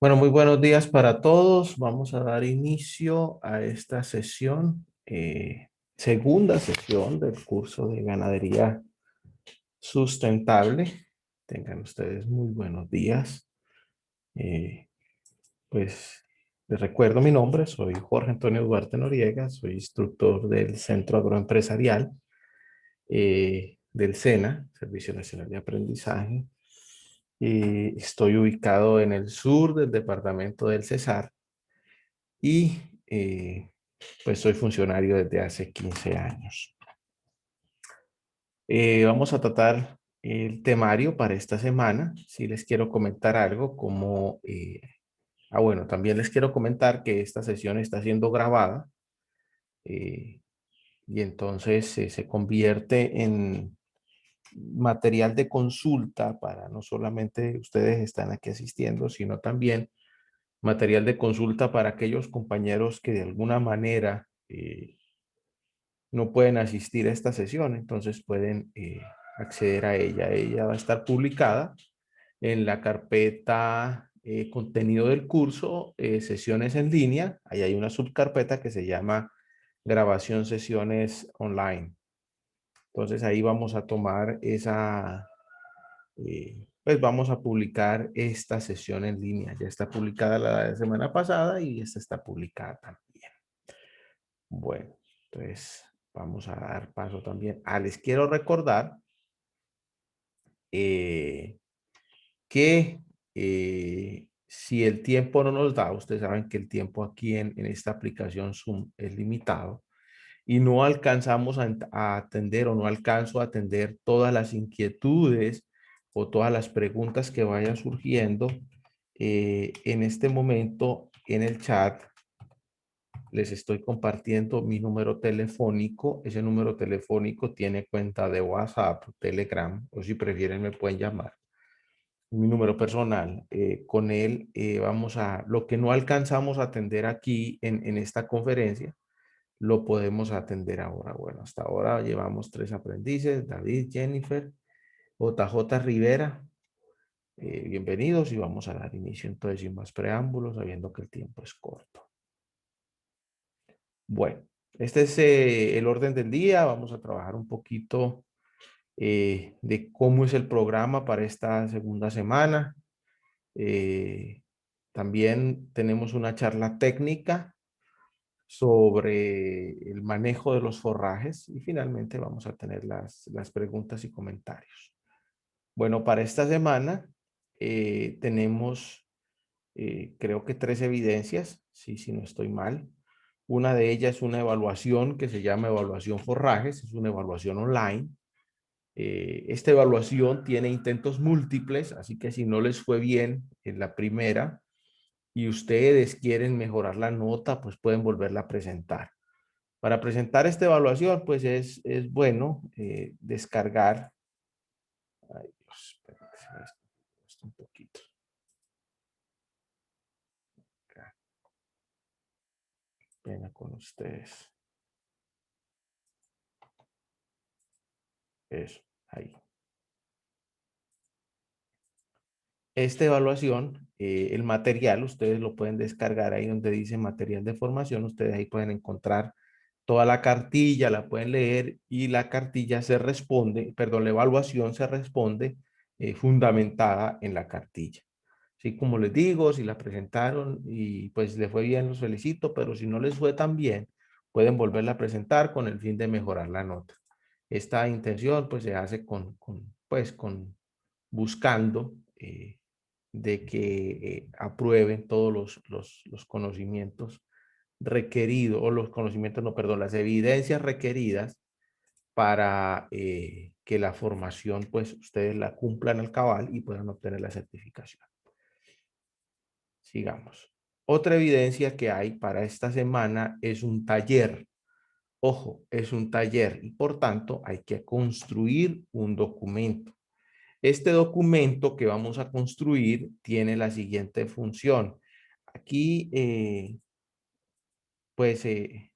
Bueno, muy buenos días para todos. Vamos a dar inicio a esta sesión, segunda sesión del curso de ganadería sustentable. Tengan ustedes muy buenos días. Eh, pues les recuerdo mi nombre, soy Jorge Antonio Duarte Noriega, soy instructor del Centro Agroempresarial del SENA, Servicio Nacional de Aprendizaje. Estoy ubicado en el sur del departamento del Cesar y pues soy funcionario desde hace 15 años. Vamos a tratar el temario para esta semana. Si les quiero comentar algo como... bueno, también les quiero comentar que esta sesión está siendo grabada eh, y entonces se convierte en material de consulta para no solamente ustedes están aquí asistiendo, sino también material de consulta para aquellos compañeros que de alguna manera no pueden asistir a esta sesión, entonces pueden acceder a ella. Ella va a estar publicada en la carpeta contenido del curso, sesiones en línea. Ahí hay una subcarpeta que se llama grabación sesiones online. Entonces ahí vamos a tomar pues vamos a publicar esta sesión en línea. Ya está publicada la semana pasada y esta está publicada también. Bueno, entonces vamos a dar paso también. Les quiero recordar eh, que si el tiempo no nos da, ustedes saben que el tiempo aquí en esta aplicación Zoom es limitado y no alcanzamos a atender o no alcanzo a atender todas las inquietudes o todas las preguntas que vayan surgiendo en este momento en el chat. Les estoy compartiendo mi número telefónico. Ese número telefónico tiene cuenta de WhatsApp, Telegram, o si prefieren me pueden llamar. Mi número personal. Con él vamos a, lo que no alcanzamos a atender aquí en esta conferencia, lo podemos atender ahora. Bueno, hasta ahora llevamos 3 aprendices, David, Jennifer, JJ Rivera. Bienvenidos y vamos a dar inicio entonces sin más preámbulos, sabiendo que el tiempo es corto. Bueno, este es el orden del día. Vamos a trabajar un poquito de cómo es el programa para esta segunda semana. Eh, También tenemos una charla técnica sobre el manejo de los forrajes y finalmente vamos a tener las preguntas y comentarios. Bueno, para esta semana tenemos creo que 3 evidencias, sí, si no estoy mal. Una de ellas es una evaluación que se llama evaluación forrajes, es una evaluación online. Esta evaluación tiene intentos múltiples, así que si no les fue bien en la primera y ustedes quieren mejorar la nota, pues pueden volverla a presentar. Para presentar esta evaluación, pues es bueno descargar. Ay, Dios, espérate, se me está un poquito. Acá, pena con ustedes. Eso, ahí. Esta evaluación, el material, ustedes lo pueden descargar ahí donde dice material de formación. Ustedes ahí pueden encontrar toda la cartilla, la pueden leer y la cartilla se responde, perdón, la evaluación se responde fundamentada en la cartilla. Así como les digo, si la presentaron y pues les fue bien, los felicito, pero si no les fue tan bien, pueden volverla a presentar con el fin de mejorar la nota. Esta intención pues se hace pues con buscando de que aprueben todos los conocimientos requeridos, o los conocimientos, no, perdón, las evidencias requeridas para que la formación, pues ustedes la cumplan al cabal y puedan obtener la certificación. Sigamos. Otra evidencia que hay para esta semana es un taller. Ojo, es un taller y por tanto hay que construir un documento. Este documento que vamos a construir tiene la siguiente función. Aquí, pues, ay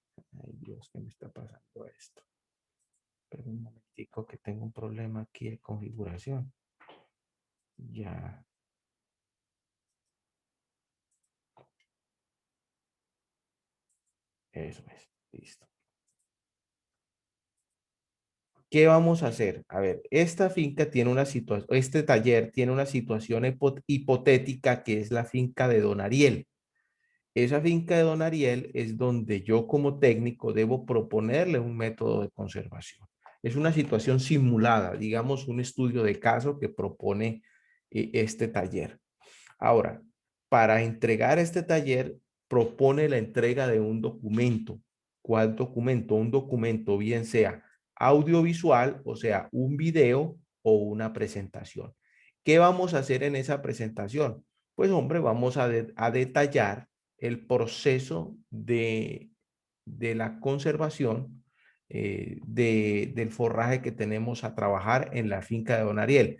Dios, ¿qué me está pasando esto? Espera un momentico que tengo un problema aquí de configuración. Ya. Eso es. Listo. ¿Qué vamos a hacer? A ver, esta finca tiene una situación, este taller tiene una situación hipotética que es la finca de Don Ariel. Esa finca de Don Ariel es donde yo como técnico debo proponerle un método de conservación. Es una situación simulada, digamos un estudio de caso que propone este taller. Ahora, para entregar este taller, propone la entrega de un documento. ¿Cuál documento? Un documento, bien sea audiovisual, o sea, un video o una presentación. ¿Qué vamos a hacer en esa presentación? Pues, hombre, vamos a detallar el proceso de la conservación del forraje que tenemos a trabajar en la finca de Don Ariel.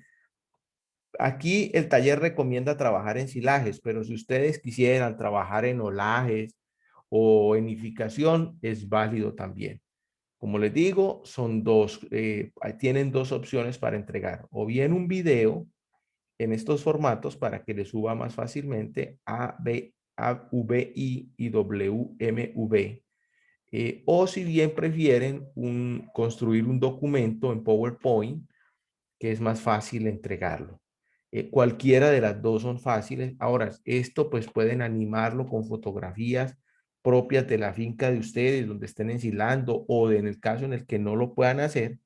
Aquí el taller recomienda trabajar en silajes, pero si ustedes quisieran trabajar en olajes o en edificación, es válido también. Como les digo, tienen dos opciones para entregar, o bien un video en estos formatos para que les suba más fácilmente AVI y WMV, o si bien prefieren construir un documento en PowerPoint que es más fácil entregarlo. Cualquiera de las dos son fáciles. Ahora, esto pues pueden animarlo con fotografías propias de la finca de ustedes, donde estén ensilando, o en el caso en el que no lo puedan hacer,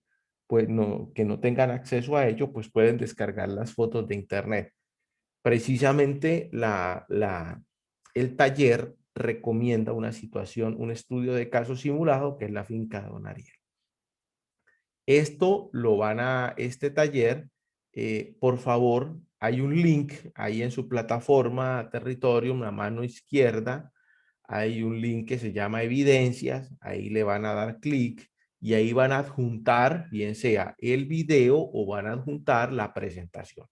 pues no, que no tengan acceso a ello, pues pueden descargar las fotos de internet. Precisamente el taller recomienda una situación, un estudio de caso simulado, que es la finca de Don Ariel. Este taller, por favor, hay un link ahí en su plataforma Territorium, a mano izquierda, hay un link que se llama Evidencias, ahí le van a dar clic y ahí van a adjuntar, bien sea el video o van a adjuntar la presentación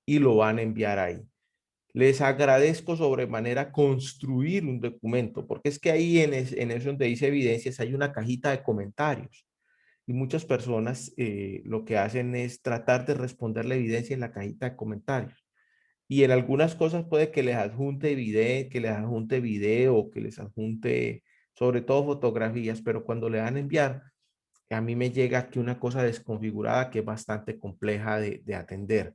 y lo van a enviar ahí. Les agradezco sobremanera construir un documento, porque es que ahí en eso donde dice evidencias hay una cajita de comentarios. Y muchas personas lo que hacen es tratar de responder la evidencia en la cajita de comentarios. Y en algunas cosas puede que les adjunte video, que les adjunte sobre todo fotografías, pero cuando le dan a enviar, a mí me llega aquí una cosa desconfigurada que es bastante compleja de atender.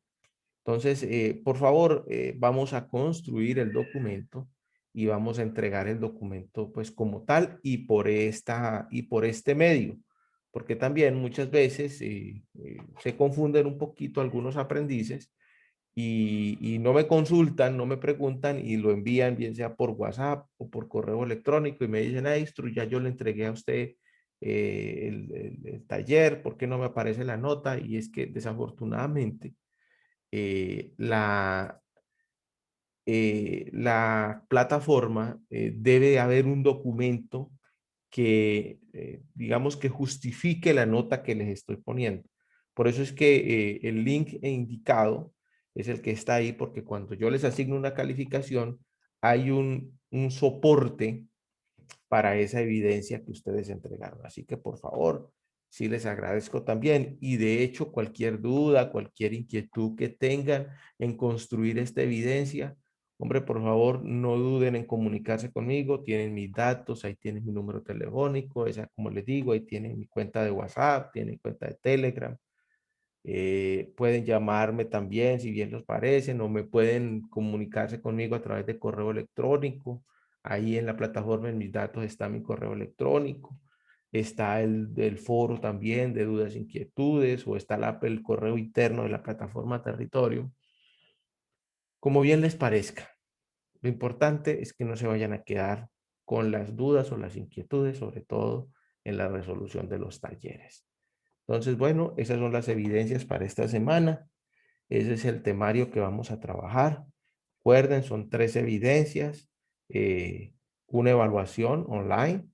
Entonces, por favor, vamos a construir el documento y vamos a entregar el documento pues como tal y por este medio, porque también muchas veces se confunden un poquito algunos aprendices y no me consultan, no me preguntan y lo envían bien sea por WhatsApp o por correo electrónico y me dicen, ya yo le entregué a usted el taller, ¿por qué no me aparece la nota? Y es que desafortunadamente eh, la, la plataforma debe haber un documento que, digamos, que justifique la nota que les estoy poniendo. Por eso es que el link indicado es el que está ahí, porque cuando yo les asigno una calificación, hay un soporte para esa evidencia que ustedes entregaron. Así que por favor, sí les agradezco también. Y de hecho, cualquier duda, cualquier inquietud que tengan en construir esta evidencia, hombre, por favor, no duden en comunicarse conmigo. Tienen mis datos, ahí tienen mi número telefónico, esa, como les digo, ahí tienen mi cuenta de WhatsApp, tienen cuenta de Telegram. Pueden llamarme también si bien les parece, o me pueden comunicarse conmigo a través de correo electrónico. Ahí en la plataforma, en mis datos, está mi correo electrónico. Está el foro también de dudas e inquietudes, o está el correo interno de la plataforma Territorio. Como bien les parezca, lo importante es que no se vayan a quedar con las dudas o las inquietudes, sobre todo en la resolución de los talleres. Entonces, bueno, esas son las evidencias para esta semana. Ese es el temario que vamos a trabajar. Recuerden, son 3 evidencias, una evaluación online.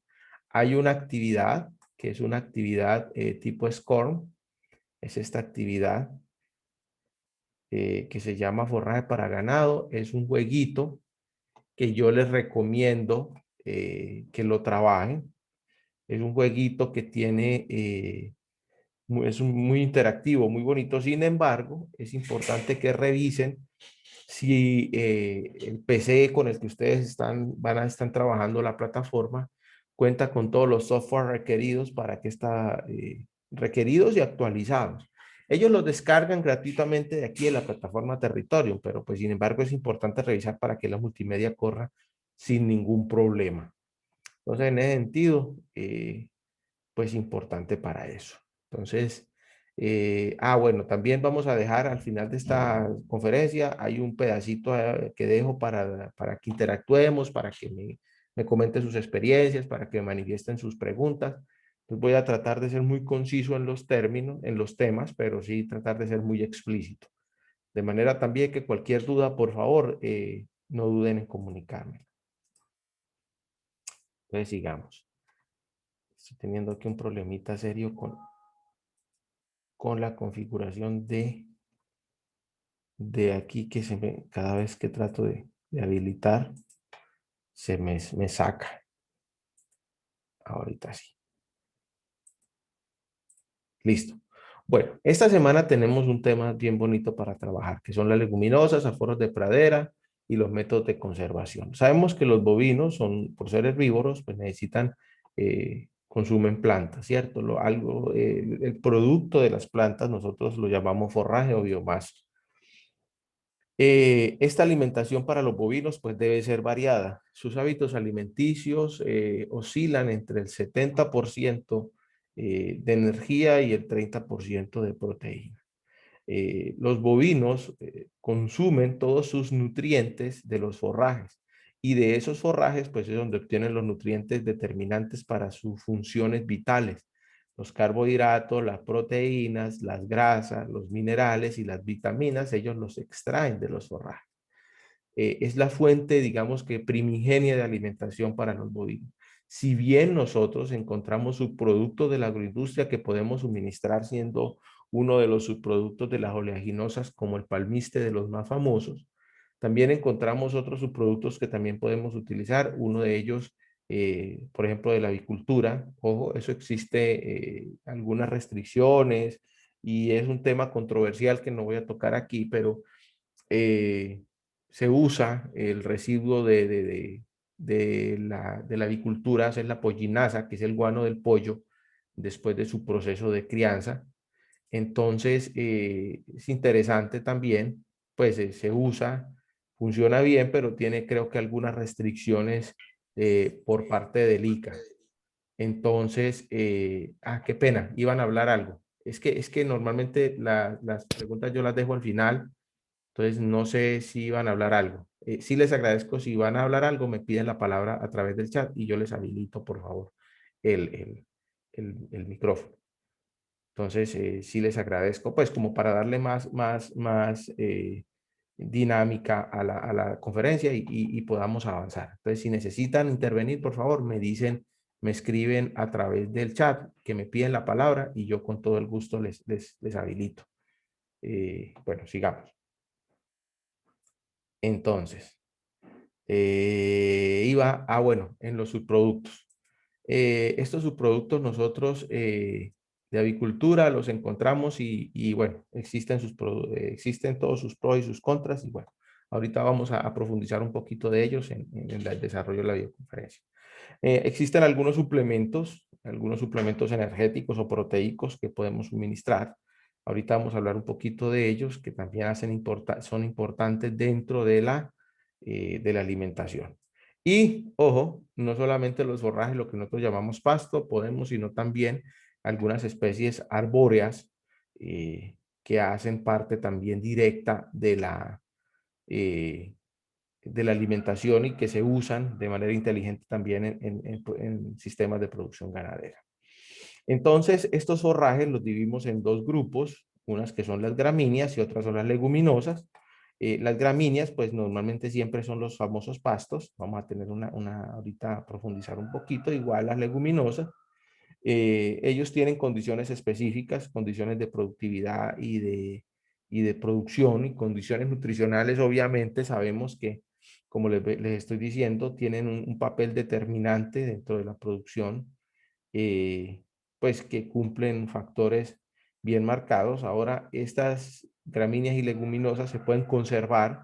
Hay una actividad, que es una actividad tipo SCORM. Es esta actividad que se llama forraje para ganado. Es un jueguito que yo les recomiendo que lo trabajen. Es un jueguito que tiene es muy interactivo, muy bonito. Sin embargo, es importante que revisen si el PC con el que ustedes están trabajando la plataforma, cuenta con todos los software requeridos para que está requeridos y actualizados. Ellos los descargan gratuitamente de aquí de la plataforma Territorium, pero pues sin embargo es importante revisar para que la multimedia corra sin ningún problema. Entonces, en ese sentido, pues importante para eso. Entonces, bueno, también vamos a dejar al final de esta conferencia, hay un pedacito que dejo para que interactuemos, para que me comenten sus experiencias, para que me manifiesten sus preguntas. Entonces voy a tratar de ser muy conciso en los términos, en los temas, pero sí tratar de ser muy explícito. De manera también que cualquier duda, por favor, no duden en comunicarme. Entonces sigamos. Estoy teniendo aquí un problemita serio con la configuración de aquí que cada vez que trato de habilitar, me saca. Ahorita sí. Listo. Bueno, esta semana tenemos un tema bien bonito para trabajar, que son las leguminosas, aforos de pradera y los métodos de conservación. Sabemos que los bovinos son, por ser herbívoros, pues necesitan, consumen plantas, ¿cierto? El producto de las plantas nosotros lo llamamos forraje o biomasa. Esta alimentación para los bovinos pues debe ser variada. Sus hábitos alimenticios oscilan entre el 70% de energía y el 30% de proteína. Los bovinos consumen todos sus nutrientes de los forrajes y de esos forrajes pues es donde obtienen los nutrientes determinantes para sus funciones vitales. Los carbohidratos, las proteínas, las grasas, los minerales y las vitaminas, ellos los extraen de los forrajes. Es la fuente, digamos que primigenia de alimentación para los bovinos. Si bien nosotros encontramos subproductos de la agroindustria que podemos suministrar siendo uno de los subproductos de las oleaginosas como el palmiste de los más famosos, también encontramos otros subproductos que también podemos utilizar. Uno de ellos, por ejemplo, de la avicultura. Ojo, eso existe algunas restricciones y es un tema controversial que no voy a tocar aquí, pero eh, se usa el residuo de la avicultura, es la pollinaza, que es el guano del pollo, después de su proceso de crianza. Entonces, es interesante también, pues se usa, funciona bien, pero tiene creo que algunas restricciones por parte del ICA. Entonces, qué pena, iban a hablar algo. Es que normalmente las preguntas yo las dejo al final, entonces, no sé si van a hablar algo. Sí les agradezco, si van a hablar algo, me piden la palabra a través del chat y yo les habilito, por favor, el, el, el micrófono. Entonces, sí les agradezco, pues como para darle más dinámica a la conferencia y podamos avanzar. Entonces, si necesitan intervenir, por favor, me dicen, me escriben a través del chat, que me piden la palabra y yo con todo el gusto les habilito. Bueno, sigamos. Entonces, bueno, en los subproductos. Estos subproductos nosotros de avicultura los encontramos y bueno, existen todos sus pros y sus contras y bueno, ahorita vamos a profundizar un poquito de ellos en el desarrollo de la videoconferencia. Existen algunos suplementos energéticos o proteicos que podemos suministrar. Ahorita vamos a hablar un poquito de ellos que también son importantes dentro de la alimentación. Y, ojo, no solamente los forrajes, lo que nosotros llamamos pasto, podemos, sino también algunas especies arbóreas que hacen parte también directa eh, de la alimentación y que se usan de manera inteligente también en sistemas de producción ganadera. Entonces, estos forrajes los dividimos en dos grupos, unas que son las gramíneas y otras son las leguminosas. Las gramíneas, pues normalmente siempre son los famosos pastos. Vamos a tener ahorita a profundizar un poquito, igual las leguminosas. Ellos tienen condiciones específicas, condiciones de productividad y de producción y condiciones nutricionales. Obviamente sabemos que, como les estoy diciendo, tienen un papel determinante dentro de la producción, eh, pues que cumplen factores bien marcados. Ahora, estas gramíneas y leguminosas se pueden conservar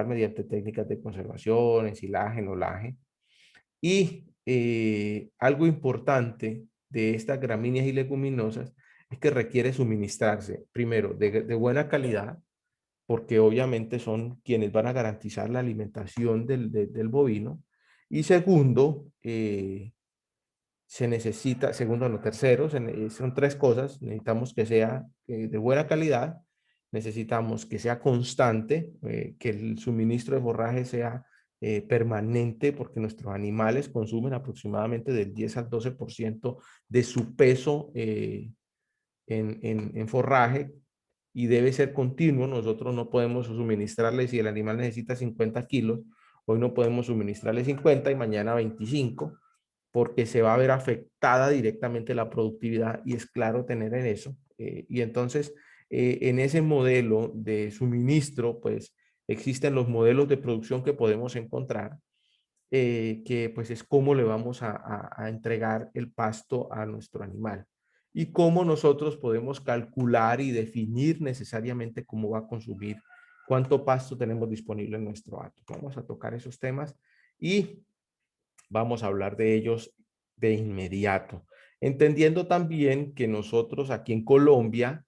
mediante técnicas de conservación, ensilaje, enolaje. Y algo importante de estas gramíneas y leguminosas es que requiere suministrarse, primero, de buena calidad, porque obviamente son quienes van a garantizar la alimentación del bovino. Y segundo, se necesita, segundo, no, tercero, son tres cosas. Necesitamos que sea de buena calidad, necesitamos que sea constante, que el suministro de forraje sea permanente, porque nuestros animales consumen aproximadamente del 10 al 12% de su peso en forraje y debe ser continuo. Nosotros no podemos suministrarle, si el animal necesita 50 kilos, hoy no podemos suministrarle 50 y mañana 25, porque se va a ver afectada directamente la productividad y es claro tener en eso. Y entonces, en ese modelo de suministro, pues existen los modelos de producción que podemos encontrar, que pues es cómo le vamos a entregar el pasto a nuestro animal y cómo nosotros podemos calcular y definir necesariamente cómo va a consumir, cuánto pasto tenemos disponible en nuestro hato. Vamos a tocar esos temas y vamos a hablar de ellos de inmediato, entendiendo también que nosotros aquí en Colombia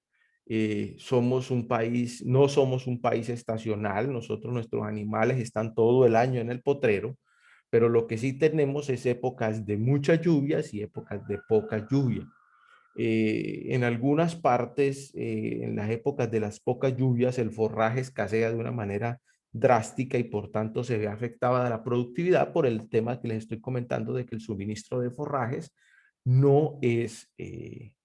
somos un país, no somos un país estacional. Nosotros, nuestros animales están todo el año en el potrero, pero lo que sí tenemos es épocas de muchas lluvias y épocas de poca lluvia. En algunas partes, en las épocas de las pocas lluvias, el forraje escasea de una manera drástica y por tanto se ve afectada la productividad por el tema que les estoy comentando de que el suministro de forrajes no es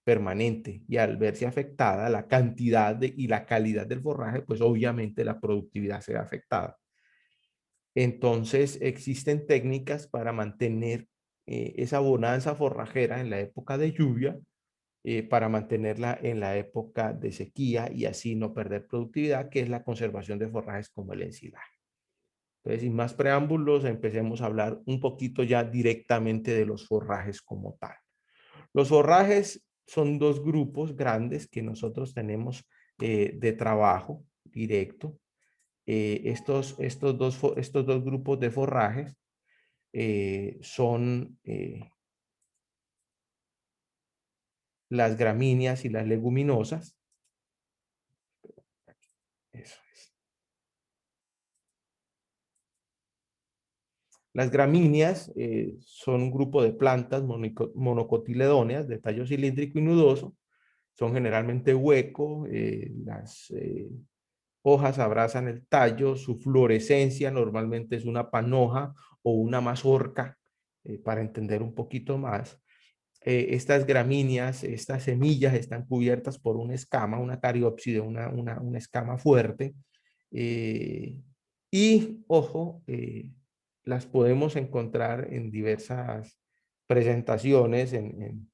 permanente, y al verse afectada la cantidad y la calidad del forraje, pues obviamente la productividad se ve afectada. Entonces existen técnicas para mantener esa bonanza forrajera en la época de lluvia, para mantenerla en la época de sequía y así no perder productividad, que es la conservación de forrajes como el ensilaje. Entonces, sin más preámbulos, empecemos a hablar un poquito ya directamente de los forrajes como tal. Los forrajes son dos grupos grandes que nosotros tenemos de trabajo directo. Estos dos grupos de forrajes son las gramíneas y las leguminosas. Eso es. Las gramíneas son un grupo de plantas monocotiledóneas de tallo cilíndrico y nudoso. Son generalmente hueco, las hojas abrazan el tallo, su fluorescencia normalmente es una panoja o una mazorca, para entender un poquito más. Estas gramíneas, estas semillas están cubiertas por una escama, una cariópside, una escama fuerte. eh, y, ojo, las podemos encontrar en diversas presentaciones en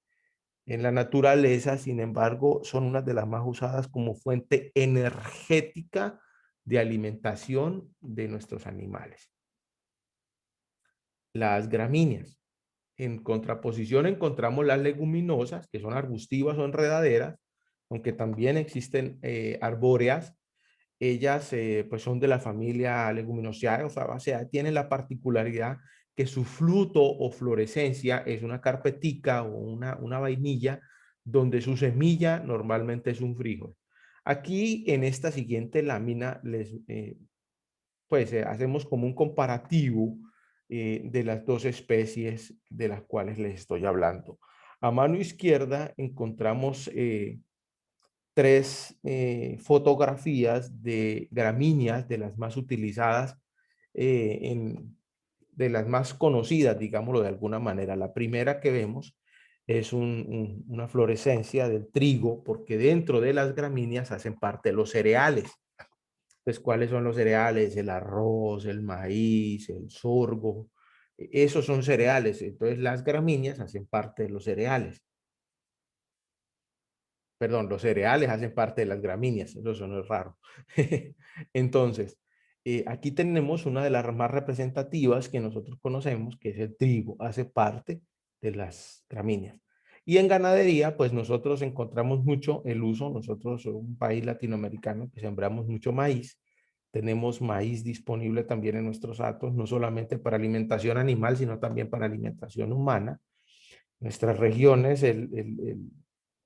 la naturaleza. Sin embargo, son unas de las más usadas como fuente energética de alimentación de nuestros animales. Las gramíneas. En contraposición encontramos las leguminosas, que son arbustivas o enredaderas, aunque también existen arbóreas. Ellas pues son de la familia Leguminosae o Fabaceae, tienen la particularidad que su fruto o florescencia es una carpetica o una vainilla, donde su semilla normalmente es un frijol. Aquí en esta siguiente lámina pues hacemos como un comparativo de las dos especies de las cuales les estoy hablando. A mano izquierda encontramos tres fotografías de gramíneas, de las más utilizadas, de las más conocidas, digámoslo de alguna manera. La primera que vemos es una fluorescencia del trigo, porque dentro de las gramíneas hacen parte de los cereales. Pues, ¿cuáles son los cereales? El arroz, el maíz, el sorgo. Esos son cereales. Entonces, las gramíneas hacen parte de los cereales. Perdón, los cereales hacen parte de las gramíneas. Eso no es raro. Entonces, aquí tenemos una de las más representativas que nosotros conocemos, que es el trigo. Hace parte de las gramíneas. Y en ganadería, pues nosotros encontramos mucho el uso. Nosotros somos un país latinoamericano que sembramos mucho maíz. tenemos maíz disponible también en nuestros hatos, no solamente para alimentación animal, sino también para alimentación humana. En nuestras regiones, el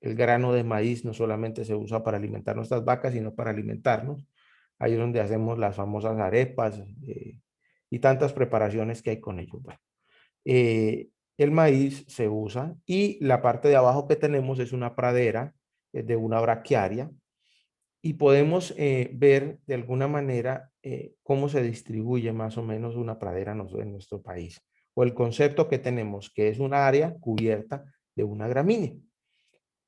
grano de maíz no solamente se usa para alimentar nuestras vacas, sino para alimentarnos. Ahí es donde hacemos las famosas arepas y tantas preparaciones que hay con ello. Bueno, el maíz se usa y la parte de abajo que tenemos es una pradera de una braquiaria y podemos ver de alguna manera cómo se distribuye más o menos una pradera en nuestro país. O el concepto que tenemos, que es un área cubierta de una gramínea.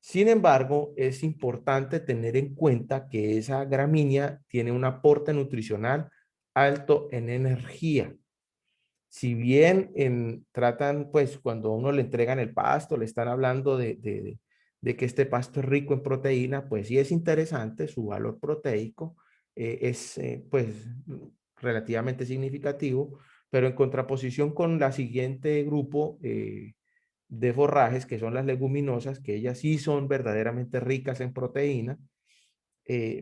Sin embargo, es importante tener en cuenta que esa gramínea tiene un aporte nutricional alto en energía. Si bien tratan, pues cuando a uno le entregan el pasto, le están hablando de que este pasto es rico en proteína, pues sí es interesante, su valor proteico es pues relativamente significativo, pero en contraposición con la siguiente grupo de forrajes, que son las leguminosas, que ellas sí son verdaderamente ricas en proteína,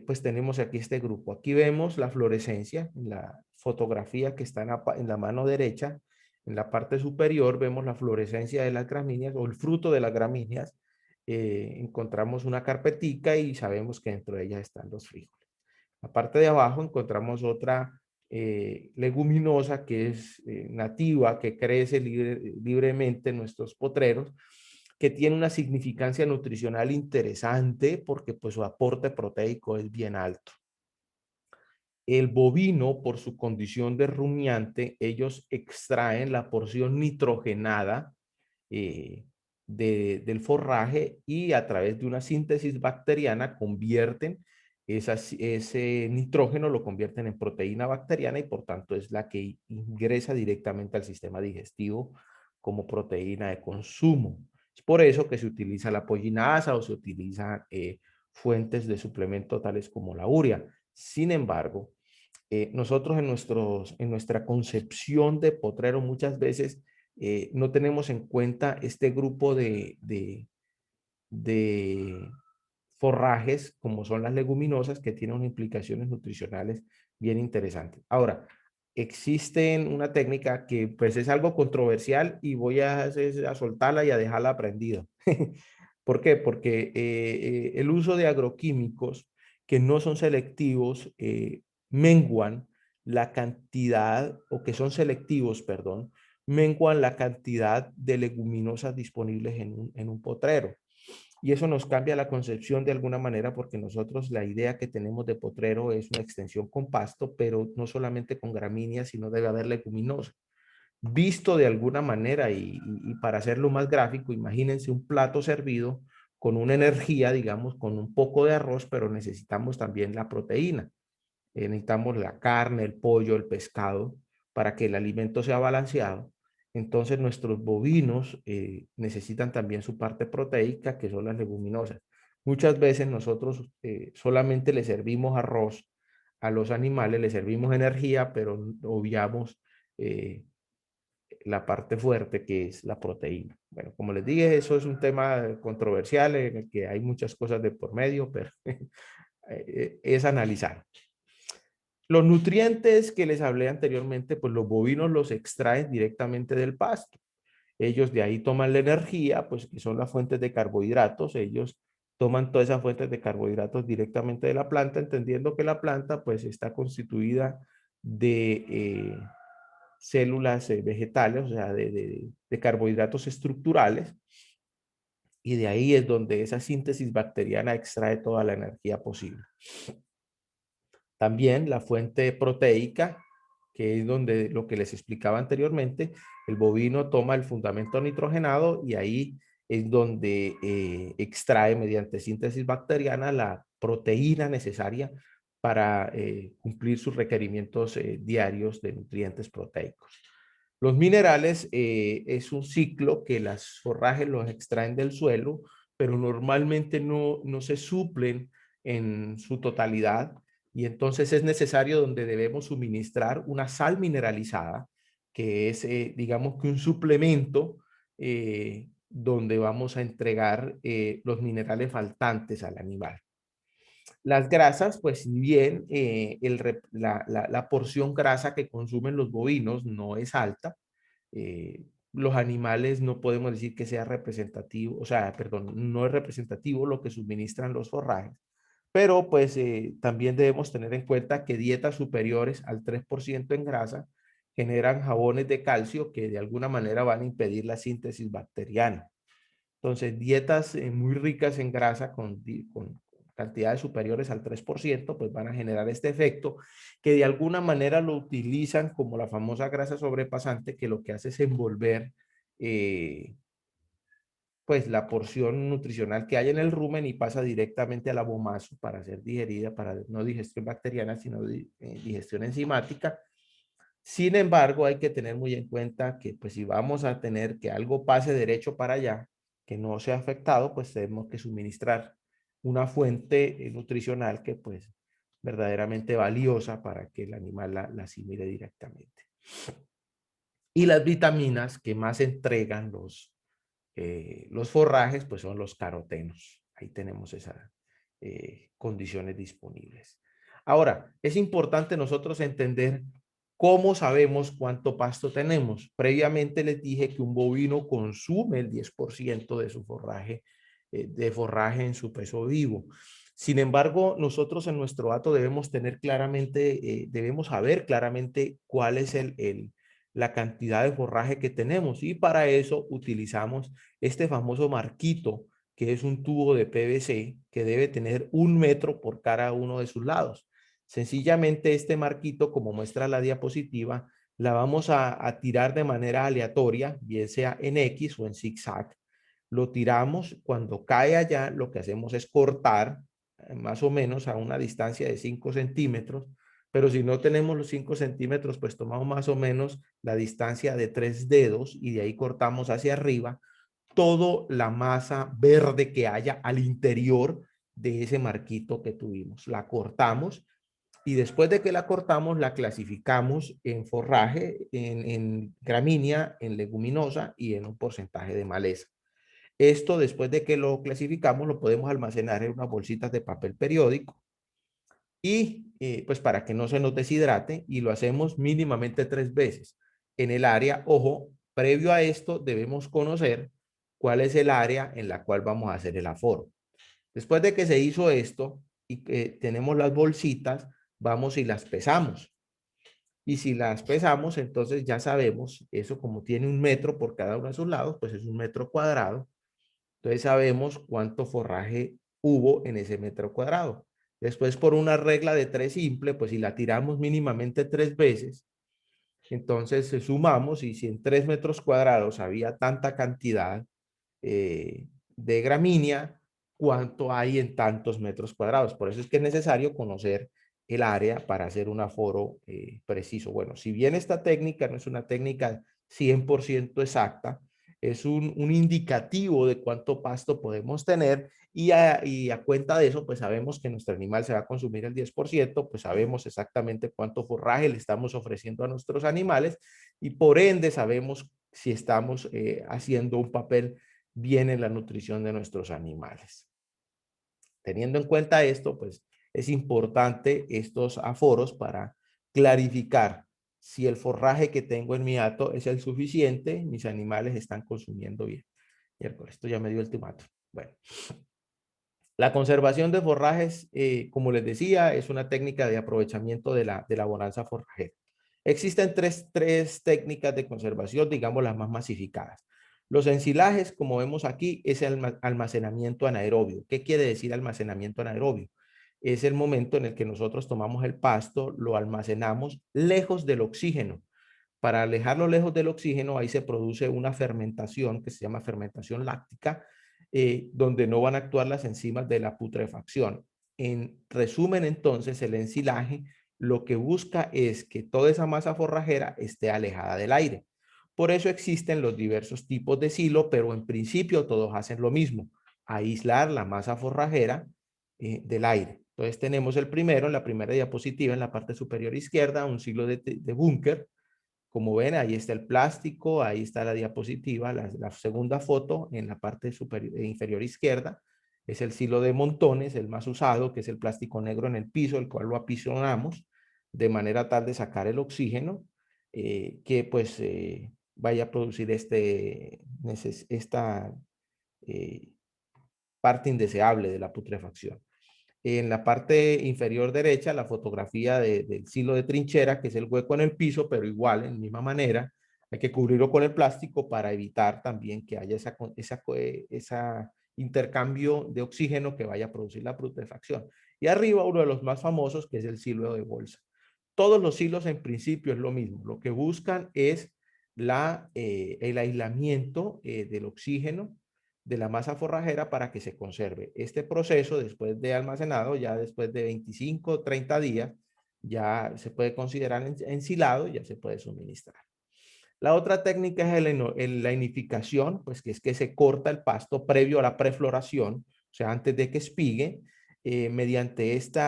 pues tenemos aquí este grupo. Aquí vemos la fluorescencia, en la fotografía que está en la mano derecha, en la parte superior vemos la fluorescencia de las gramíneas o el fruto de las gramíneas. Encontramos una carpetica y sabemos que dentro de ella están los frijoles. La parte de abajo encontramos otra leguminosa que es nativa, que crece libremente en nuestros potreros, que tiene una significancia nutricional interesante porque pues su aporte proteico es bien alto. El bovino, por su condición de rumiante, ellos extraen la porción nitrogenada eh, del forraje y a través de una síntesis bacteriana convierten ese nitrógeno, lo convierten en proteína bacteriana y por tanto es la que ingresa directamente al sistema digestivo como proteína de consumo. Es por eso que se utiliza la pollinasa o se utilizan fuentes de suplemento tales como la urea. Sin embargo, nosotros en nuestra concepción de potrero muchas veces no tenemos en cuenta este grupo de forrajes como son las leguminosas que tienen implicaciones nutricionales bien interesantes. Ahora, existe una técnica que pues es algo controversial y voy a soltarla y a dejarla aprendida. ¿Por qué? Porque el uso de agroquímicos que no son selectivos menguan la cantidad, o que son selectivos, perdón, menguan la cantidad de leguminosas disponibles en un potrero. Y eso nos cambia la concepción de alguna manera porque nosotros la idea que tenemos de potrero es una extensión con pasto, pero no solamente con gramíneas, sino debe haber leguminosas. Visto de alguna manera y para hacerlo más gráfico, imagínense un plato servido con una energía, digamos, con un poco de arroz, pero necesitamos también la proteína. Necesitamos la carne, el pollo, el pescado, para que el alimento sea balanceado. Entonces nuestros bovinos necesitan también su parte proteica, que son las leguminosas. Muchas veces nosotros solamente le servimos arroz a los animales, le servimos energía, pero obviamos eh, la parte fuerte que es la proteína. Bueno, como les dije, eso es un tema controversial en el que hay muchas cosas de por medio, pero es analizar. Los nutrientes que les hablé anteriormente, pues los bovinos los extraen directamente del pasto. Ellos de ahí toman la energía, pues que son las fuentes de carbohidratos. Ellos toman todas esas fuentes de carbohidratos directamente de la planta, entendiendo que la planta pues está constituida de células vegetales, o sea, de carbohidratos estructurales. Y de ahí es donde esa síntesis bacteriana extrae toda la energía posible. También la fuente proteica, que es donde lo que les explicaba anteriormente, el bovino toma el fundamento nitrogenado y ahí es donde extrae mediante síntesis bacteriana la proteína necesaria para cumplir sus requerimientos diarios de nutrientes proteicos. Los minerales es un ciclo que las forrajes los extraen del suelo, pero normalmente no se suplen en su totalidad y entonces es necesario donde debemos suministrar una sal mineralizada, que es, digamos que un suplemento donde vamos a entregar los minerales faltantes al animal. Las grasas, pues si bien la porción grasa que consumen los bovinos no es alta, los animales no podemos decir que sea representativo, o sea, perdón, no es representativo lo que suministran los forrajes, pero pues también debemos tener en cuenta que dietas superiores al 3% en grasa generan jabones de calcio que de alguna manera van a impedir la síntesis bacteriana. Entonces, dietas muy ricas en grasa con cantidades superiores al 3%, pues van a generar este efecto que de alguna manera lo utilizan como la famosa grasa sobrepasante, que lo que hace es envolver pues la porción nutricional que hay en el rumen y pasa directamente al abomazo para ser digerida, para no digestión bacteriana, sino digestión enzimática. Sin embargo, hay que tener muy en cuenta que pues si vamos a tener que algo pase derecho para allá, que no sea afectado, pues tenemos que suministrar una fuente nutricional que pues verdaderamente valiosa para que el animal la asimile directamente. Y las vitaminas que más entregan los forrajes, pues son los carotenos. Ahí tenemos esas condiciones disponibles. Ahora, es importante nosotros entender cómo sabemos cuánto pasto tenemos. Previamente les dije que un bovino consume el 10% de forraje en su peso vivo. Sin embargo, nosotros en nuestro dato debemos tener claramente, debemos saber claramente cuál es la cantidad de forraje que tenemos y para eso utilizamos este famoso marquito, que es un tubo de PVC que debe tener 1 metro por cada uno de sus lados. Sencillamente este marquito, como muestra la diapositiva, la vamos a tirar de manera aleatoria, bien sea en X o en zigzag. Lo tiramos, cuando cae allá, lo que hacemos es cortar más o menos a una distancia de 5 centímetros, pero si no tenemos los 5 centímetros, pues tomamos más o menos la distancia de 3 dedos y de ahí cortamos hacia arriba toda la masa verde que haya al interior de ese marquito que tuvimos. La cortamos y después de que la cortamos, la clasificamos en forraje, en gramínea, en leguminosa y en un porcentaje de maleza. Esto, después de que lo clasificamos, lo podemos almacenar en unas bolsitas de papel periódico y pues para que no se nos deshidrate y lo hacemos mínimamente 3 veces. En el área, ojo, previo a esto debemos conocer cuál es el área en la cual vamos a hacer el aforo. Después de que se hizo esto y que tenemos las bolsitas, vamos y las pesamos. Y si las pesamos, entonces ya sabemos, eso como tiene 1 metro por cada uno de sus lados, pues es 1 metro cuadrado. Entonces sabemos cuánto forraje hubo en ese metro cuadrado. Después, por una regla de 3 simple, pues si la tiramos mínimamente 3 veces, entonces sumamos y si en 3 metros cuadrados había tanta cantidad de gramínea, cuánto hay en tantos metros cuadrados. Por eso es que es necesario conocer el área para hacer un aforo preciso. Bueno, si bien esta técnica no es una técnica 100% exacta, es un indicativo de cuánto pasto podemos tener y a cuenta de eso, pues sabemos que nuestro animal se va a consumir el 10%, pues sabemos exactamente cuánto forraje le estamos ofreciendo a nuestros animales y por ende sabemos si estamos haciendo un papel bien en la nutrición de nuestros animales. Teniendo en cuenta esto, pues es importante estos aforos para clarificar si el forraje que tengo en mi hato es el suficiente, mis animales están consumiendo bien. Miércoles, esto ya me dio el ultimato. Bueno, la conservación de forrajes, como les decía, es una técnica de aprovechamiento de la bonanza forrajera. Existen tres técnicas de conservación, digamos las más masificadas. Los ensilajes, como vemos aquí, es el almacenamiento anaerobio. ¿Qué quiere decir almacenamiento anaerobio? Es el momento en el que nosotros tomamos el pasto, lo almacenamos lejos del oxígeno. Para alejarlo lejos del oxígeno, ahí se produce una fermentación que se llama fermentación láctica, donde no van a actuar las enzimas de la putrefacción. En resumen, entonces, el ensilaje lo que busca es que toda esa masa forrajera esté alejada del aire. Por eso existen los diversos tipos de silo, pero en principio todos hacen lo mismo, aislar la masa forrajera del aire. Entonces tenemos el primero, en la primera diapositiva, en la parte superior izquierda, un silo de búnker. Como ven, ahí está el plástico, ahí está la diapositiva, la segunda foto en la parte superior, inferior izquierda. es el silo de montones, el más usado, que es el plástico negro en el piso, el cual lo apisonamos de manera tal de sacar el oxígeno que pues vaya a producir esta eh, parte indeseable de la putrefacción. En la parte inferior derecha, la fotografía del silo de trinchera, que es el hueco en el piso, pero igual, en misma manera, hay que cubrirlo con el plástico para evitar también que haya esa intercambio de oxígeno que vaya a producir la putrefacción. Y arriba, uno de los más famosos, que es el silo de bolsa. Todos los silos en principio es lo mismo. Lo que buscan es el aislamiento del oxígeno de la masa forrajera para que se conserve. Este proceso, después de almacenado, ya después de 25 o 30 días, ya se puede considerar ensilado y ya se puede suministrar. La otra técnica es la inificación, pues que es que se corta el pasto previo a la prefloración, o sea, antes de que espigue, mediante este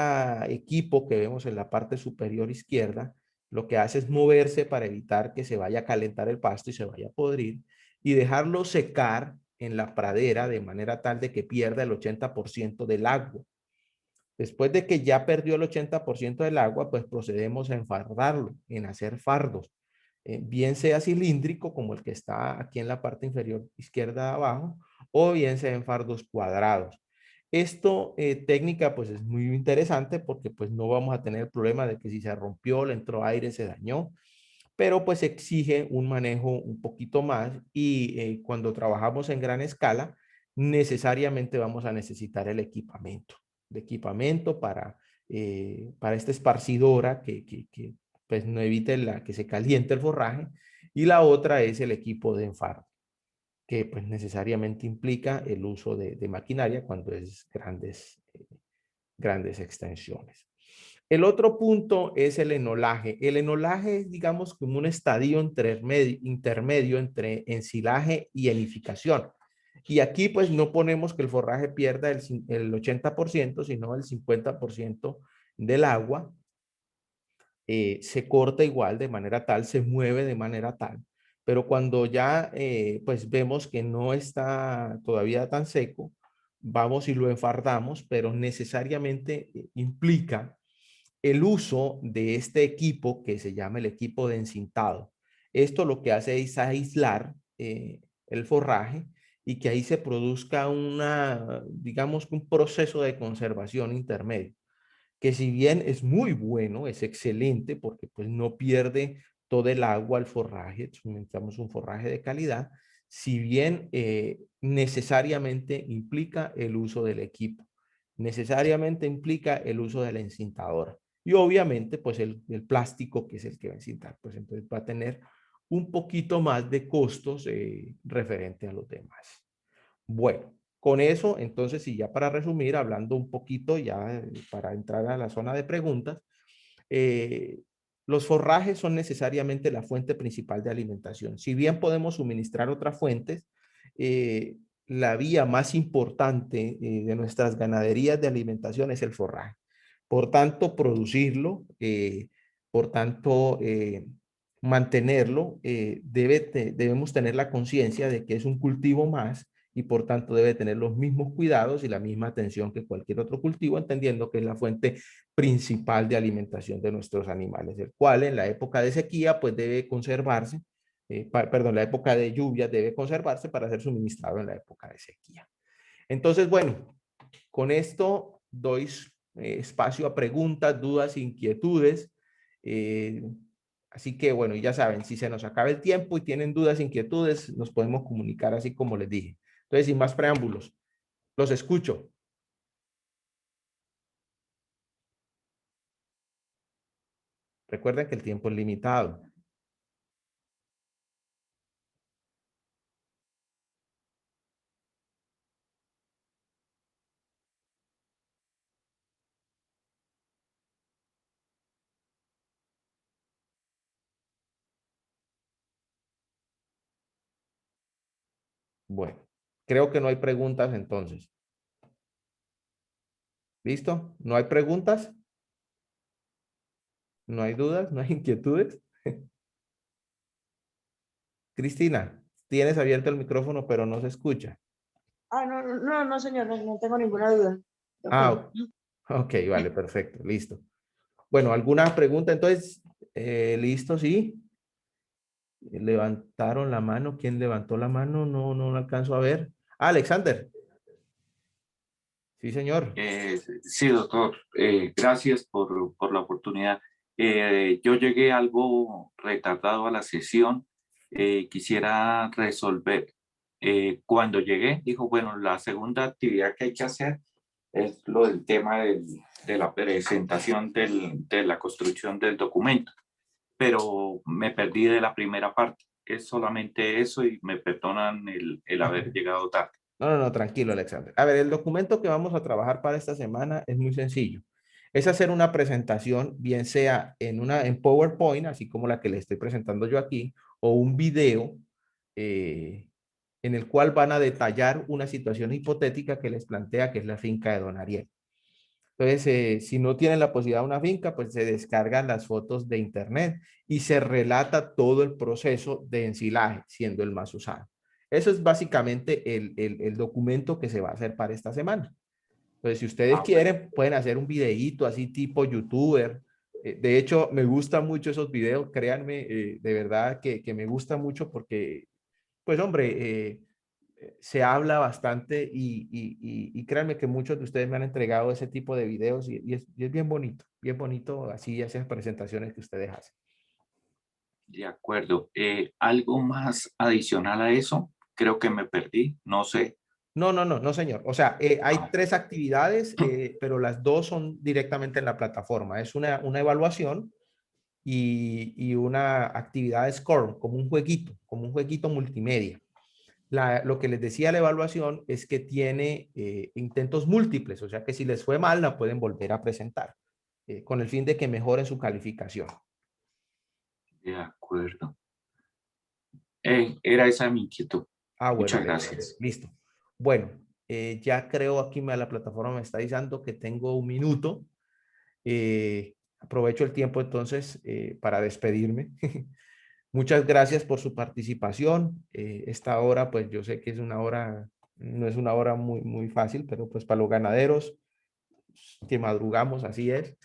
equipo que vemos en la parte superior izquierda, lo que hace es moverse para evitar que se vaya a calentar el pasto y se vaya a podrir y dejarlo secar en la pradera de manera tal de que pierda el 80% del agua. Después de que ya perdió el 80% del agua, pues procedemos a enfardarlo, en hacer fardos, bien sea cilíndrico como el que está aquí en la parte inferior izquierda de abajo, o bien sea en fardos cuadrados. Esto técnica pues es muy interesante porque pues no vamos a tener el problema de que si se rompió, le entró aire, se dañó, pero pues exige un manejo un poquito más y cuando trabajamos en gran escala, necesariamente vamos a necesitar el equipamiento para esta esparcidora que pues no evite que se caliente el forraje y la otra es el equipo de enfardo que pues necesariamente implica el uso de maquinaria cuando es grandes extensiones. El otro punto es el enolaje. El enolaje es, digamos, como un estadio intermedio entre ensilaje y enificación. Y aquí, pues, no ponemos que el forraje pierda el 80%, sino el 50% del agua. Se corta igual de manera tal, se mueve de manera tal. Pero cuando ya, pues, vemos que no está todavía tan seco, vamos y lo enfardamos, pero necesariamente implica el uso de este equipo que se llama el equipo de encintado. Esto lo que hace es aislar el forraje y que ahí se produzca digamos, un proceso de conservación intermedio, que si bien es muy bueno, es excelente porque pues no pierde todo el agua al forraje, suministramos un forraje de calidad, si bien necesariamente implica el uso del equipo, necesariamente implica el uso de la encintadora. Y obviamente, pues el plástico que es el que va a encintar, pues entonces va a tener un poquito más de costos referente a los demás. Bueno, con eso, entonces, y ya para resumir, hablando un poquito, ya para entrar a la zona de preguntas, eh, los forrajes son necesariamente la fuente principal de alimentación. Si bien podemos suministrar otras fuentes, la vía más importante de nuestras ganaderías de alimentación es el forraje. Por tanto, producirlo, por tanto, mantenerlo, debemos tener la conciencia de que es un cultivo más y por tanto debe tener los mismos cuidados y la misma atención que cualquier otro cultivo, entendiendo que es la fuente principal de alimentación de nuestros animales, el cual en la época de sequía pues debe conservarse, perdón, la época de lluvia debe conservarse para ser suministrado en la época de sequía. Entonces, bueno, con esto doy espacio a preguntas, dudas, inquietudes. Eh, así que bueno, ya saben, si se nos acaba el tiempo y tienen dudas, inquietudes, nos podemos comunicar así como les dije. Entonces, sin más preámbulos, los escucho. Recuerden que el tiempo es limitado. Bueno, creo que no hay preguntas entonces. ¿Listo? ¿No hay preguntas? ¿No hay dudas? ¿No hay inquietudes? Cristina, tienes abierto el micrófono, pero no se escucha. No, señor, no tengo ninguna duda. Ah, ok, vale, perfecto, listo. Bueno, ¿alguna pregunta? Entonces, listo, sí. Levantaron la mano. ¿Quién levantó la mano? No, no lo alcanzo a ver. Ah, Alexander. Sí, señor. Sí, doctor, gracias por la oportunidad. Yo llegué algo retardado a la sesión. Quisiera resolver. Cuando llegué, dijo, bueno, la segunda actividad que hay que hacer es lo del tema de la presentación de la construcción del documento, pero me perdí de la primera parte. Es solamente eso y me perdonan el haber llegado tarde. No, no, no, tranquilo, Alexander. A ver, el documento que vamos a trabajar para esta semana es muy sencillo. Es hacer una presentación, bien sea en PowerPoint, así como la que le estoy presentando yo aquí, o un video eh, en el cual van a detallar una situación hipotética que les plantea, que es la finca de Don Ariel. Entonces, si no tienen la posibilidad de una finca, pues se descargan las fotos de internet y se relata todo el proceso de ensilaje, siendo el más usado. Eso es básicamente el documento que se va a hacer para esta semana. Entonces, si ustedes Ah, bueno. quieren, pueden hacer un videíto así tipo youtuber. De hecho, me gustan mucho esos videos, créanme, de verdad que me gusta mucho porque, pues hombre, se habla bastante y créanme que muchos de ustedes me han entregado ese tipo de videos y es bien bonito así esas presentaciones que ustedes hacen. De acuerdo. ¿Algo más adicional a eso? Creo que me perdí, no sé. No, no, no, no, señor. O sea, hay Ah, 3 actividades, pero las 2 son directamente en la plataforma. Es una evaluación y una actividad de Score, como un jueguito multimedia. Lo que les decía la evaluación es que tiene intentos múltiples, o sea que si les fue mal la pueden volver a presentar con el fin de que mejoren su calificación. de acuerdo. Era esa mi inquietud. Ah, bueno, Muchas Alexander, gracias. listo. Bueno, ya creo aquí la plataforma me está diciendo que tengo un minuto. Aprovecho el tiempo entonces para despedirme. Muchas gracias por su participación. Esta hora, pues yo sé que es una hora, no es una hora muy fácil, pero pues para los ganaderos que madrugamos, así es.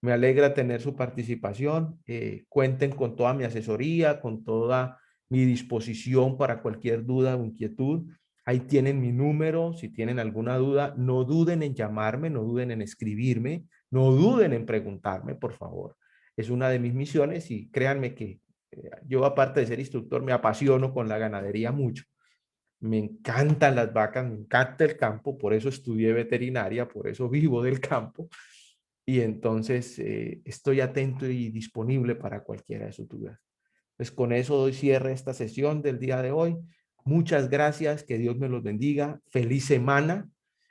Me alegra tener su participación. Cuenten con toda mi asesoría, con toda mi disposición para cualquier duda o inquietud. Ahí tienen mi número. Si tienen alguna duda, no duden en llamarme, no duden en escribirme, no duden en preguntarme, por favor. Es una de mis misiones y créanme que yo, aparte de ser instructor, me apasiono con la ganadería mucho. Me encantan las vacas, me encanta el campo, por eso estudié veterinaria, por eso vivo del campo y entonces estoy atento y disponible para cualquiera de sus dudas. Pues con eso doy cierre a esta sesión del día de hoy. Muchas gracias, que Dios me los bendiga, feliz semana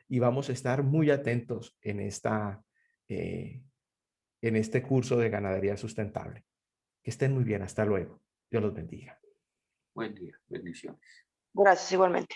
y vamos a estar muy atentos eh, en este curso de ganadería sustentable. Que estén muy bien, hasta luego. Dios los bendiga. Buen día, bendiciones. Gracias, igualmente.